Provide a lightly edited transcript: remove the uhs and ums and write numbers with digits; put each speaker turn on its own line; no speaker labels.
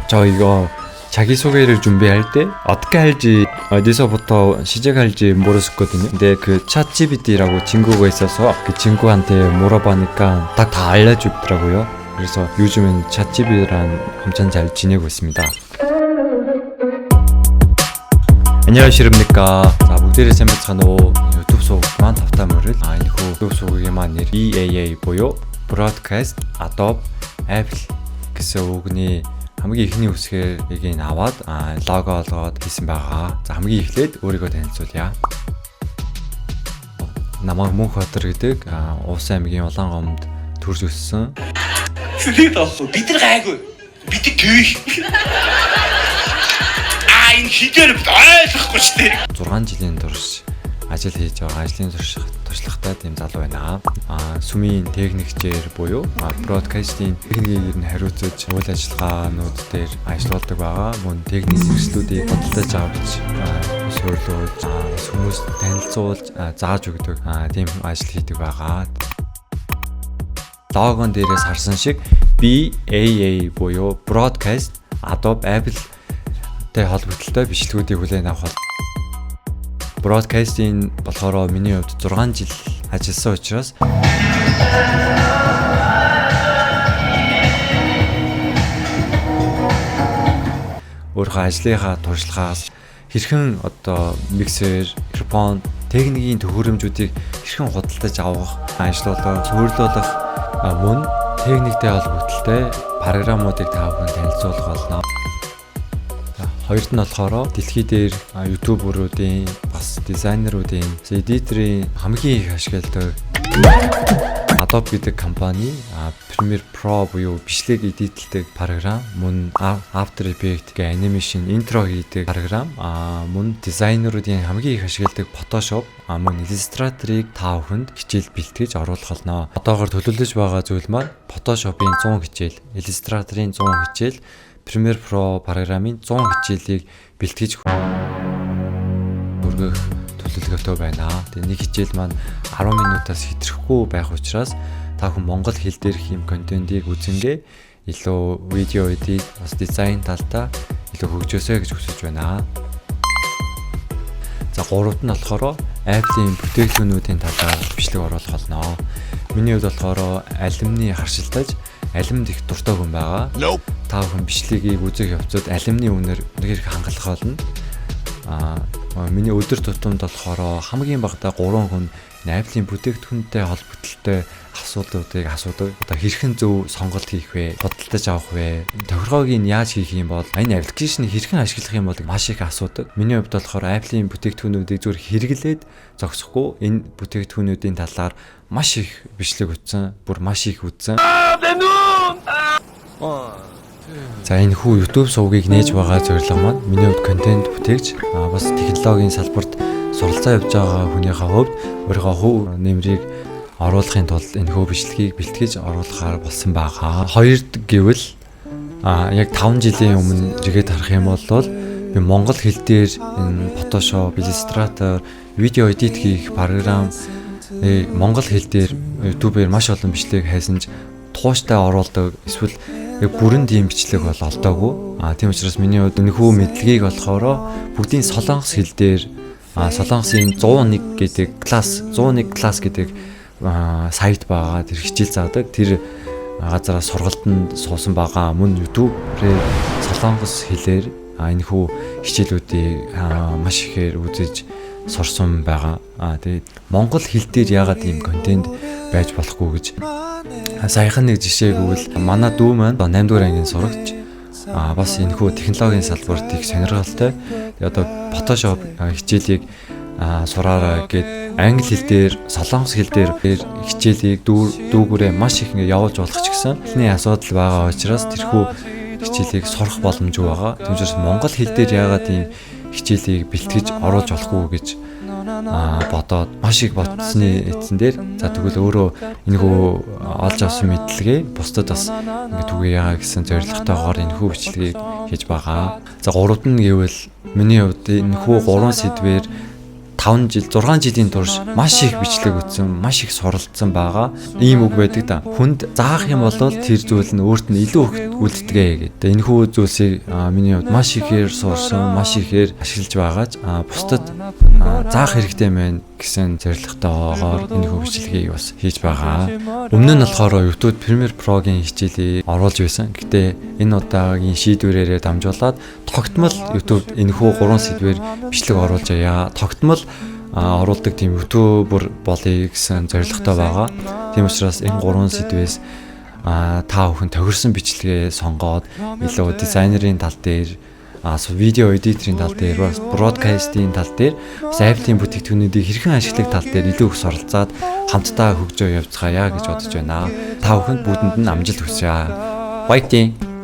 저 이거 자기소개를 준비할 때 어떻게 할지 어디서부터 시작할지 모르겠거든요. 근데 그 챗GPT라고 친구가 있어서 그 친구한테 물어보니까 딱 다 알려주더라고요. 그래서 요즘은 챗GPT랑 엄청 잘 지내고 있습니다. 안녕하십니까. 자, бүгдээрээ сайн байна уу? YouTube суугч маань тавтай мөрөл. Энэ хүү YouTube суугийн маань нэр EAA буюу Broadcast Adobe Apple гэсэн үгний хамгийн ихний үсгээр эгийг аваад лого олгоод хийсэн байгаа. За, хамгийн эхлээд өөрийгөө танилцуулъя. Намайг Мөнхбаатар гэдэг Улс аймгийн Улаангомд төрж өссөн.
Бид нар гайгүй. Бид гэх. Энэ хідээр ойлгохгүй ч тийм.
6 жилийн турш ажил хийж байгаа. Ажлын туршлагатай тийм залуу байна. Сүмийн техникчээр буюу бродкастинг техникээр нь хариуцаж үйл ажиллагаанууд дээр ажилладаг байгаа. Мөн техник хэрэгслүүдийг бодлож авч сурлуулж хүмүүст танилцуулж зааж өгдөг тийм ажил хийдэг байгаа. Логон дээрээс харсан шиг BAA буюу Broadcast Adobe Apple тэй холбогдлолтой бичлэгүүдийг хүлээн авах. Broadcasting болохоор миний хувьд 6 жил ажилласан учраас өөрийнхөө ажлынхаа туршлагаас хэрхэн миксер, микрофон, техникийн төхөөрөмжүүдийг хэрхэн худалдаж авах, ажилуулах, суйрлуулах мөн техниктэй холбогдлолтой програмуудыг та бүхэн танилцуулах болно. Хоёрт нь болохоор дэлхий дээр ютуберуудын бас дизайнеруудын эдиторийн хамгийн их ашигладаг Adobe гэдэг компани Premiere Pro буюу бичлэг эдитлдэг програм, мөн After Effects гэх анимашн интро хийдэг програм, мөн дизайнеруудын хамгийн их ашигладаг Photoshop, мөн Illustrator-ыг та бүхэнд хичээл бэлтгэж оруулах болно. Одоогоор төлөвлөж байгаа зүйл маань Photoshop-ийн 100 хичээл, Illustrator-ийн 100 хичээл, Premiere Pro програмын 100 хичээлийг бэлтгэж хүргэх төлөвлөгөөтэй байна. Тэгээ нэг хичээл маань 10 минутаас хэтрэхгүй байх учраас та бүхэн монгол хэл дээрх юм контентийг үзэнгээ илүү видео эдит, бас дизайн талдаа илүү хөгжөөсэй гэж хүсэж байна. За, гуравт нь болохоор Apple-ийн бүтээгдэхүүнүүдийн талаар бичлэг оруулах болно. Миний хувьд болохоор алюмины харшилтаж алюминд их дуртай хүн байгаа. Та бүхэн бичлэгийг үзэх явцад алюмины үнээр нэг их хангалах болно. Миний өдөр тутамд болохоор хамгийн багадаа 3 хүн Apple-ийн бүтээгдэхүүнтэй холбогдлолтой асуудлуудыг асуудаг. Хэрхэн зөв сонголт хийх вэ? Худалдаж авах вэ? Тохиргоог нь яаж хийх юм бол энэ аппликейшнийг хэрхэн ашиглах юм бол маш их асуудаг. Миний хувьд болохоор Apple-ийн бүтээгдэхүүнүүдийг зөв хэрэглээд зогсохгүй энэ бүтээгдэхүүнүүдийн талаар маш их бичлэг өгсөн. Бүр маш их үзсэн. За, энэ хүү YouTube сувгийг нээж байгаа зорилго маань миний хувьд контент бүтээгч бас технологийн салбарт суралцаа явж байгаа хүнийхээ хувьд өөрийнхөө хөв нэмрийг оруулахын тулд энэ хүү бичлэгийг бэлтгэж оруулахаар болсон байгаа. Хоёрд гэвэл яг 5 жилийн өмнө жигээд харах юм бол би монгол хэл дээр энэ Photoshop, Illustrator, видео эдит хийх програм монгол хэл дээр YouTube-ээр маш олон бичлэг хайсанж тууштай оруулдаг, эсвэл бүрэн тийм бичлэг бол олдоогүй. Тийм учраас миний хувьд энэхүү мэдлэгийг болохоор бүгдийн солонгос хэл дээр солонгосын 101 гэдэг класс гэдэг сайт байгаа. Тэр хичээл заадаг. Тэр газараас сургалтанд суусан байгаа. Мөн YouTube-ээр солонгос хэлээр энэхүү хичээлүүдийг маш ихээр үзэж сурсан байгаа. Тэгээд монгол хэл дээр яагаад ийм контент байж болохгүй гэж саяхан нэг жишээ гэвэл манай дүү маань 8 дугаар ангийн сурагч бас энэхүү технологийн салбарт их сонирхолтой. Одоо Photoshop хичээлийг сураарай гэд англи хэл дээр, солонгос хэл дээр хичээлийг дүүгүүрээ маш их явуулж болох ч гэсэн эхний асуудал байгаа учраас тэрхүү хичээлийг сурах боломжгүй байгаа. Тэгмээс монгол хэл дээр яагаад ийм хичээлийг бэлтгэж оруулж болохгүй гэж бодоод маш их бодсны эцэн дээр тэгвэл өөрөө энэхүү олж авсан мэдлэгээ бусдад бас ингэ түгээ яагаа гэсэн зорилготойгоор энэхүү бичлэгийг хийж байгаа. За, гуравт нь гэвэл миний хувьд энэхүү 3 сэдвээр 5 жил 6 жилийн турш маш их бичлэг өгсөн, маш их суралцсан байгаа. Ийм үг байдаг да. Хүнд заах юм бол тэр зүйл нь өөрт нь илүү их үлддэгэ гэдэг. Энэ хүү зүйлсийг миний хувьд маш ихээр сурсан, маш ихээр ашиглаж байгаач бусдад заах хэрэгтэй мэн гэсэн зорилготойгоор энэ хүү бичлэгийг бас хийж байгаа. Өмнө нь болохоор YouTube Premiere Pro-гийн хичээлийг оруулж байсан. Гэтэ энэ удаагийн шийдвэрээрээ дамжуулаад тогтмол YouTube энэ хүү 3 сэдвээр бичлэг оруулж аяа. Тогтмол оруулдаг тийм YouTuber болъё гэсэн зорилготой байгаа. Тийм учраас энэ 3 сэдвээс та бүхэн тохирсон бичлэгээ сонгоод илүү дизайнерын тал дээр видео эдиторийн тал дээр бас бродкастийн тал дээр бас Apple-ийн бүтээгдэхүүнүүдийг хэрхэн ашиглах тал дээр илүү их суралцаад хамтдаа хөгжөө явцгаая гэж бодож байна. Та бүхэнд бүгдэнд нь амжилт хүсье. Fighting!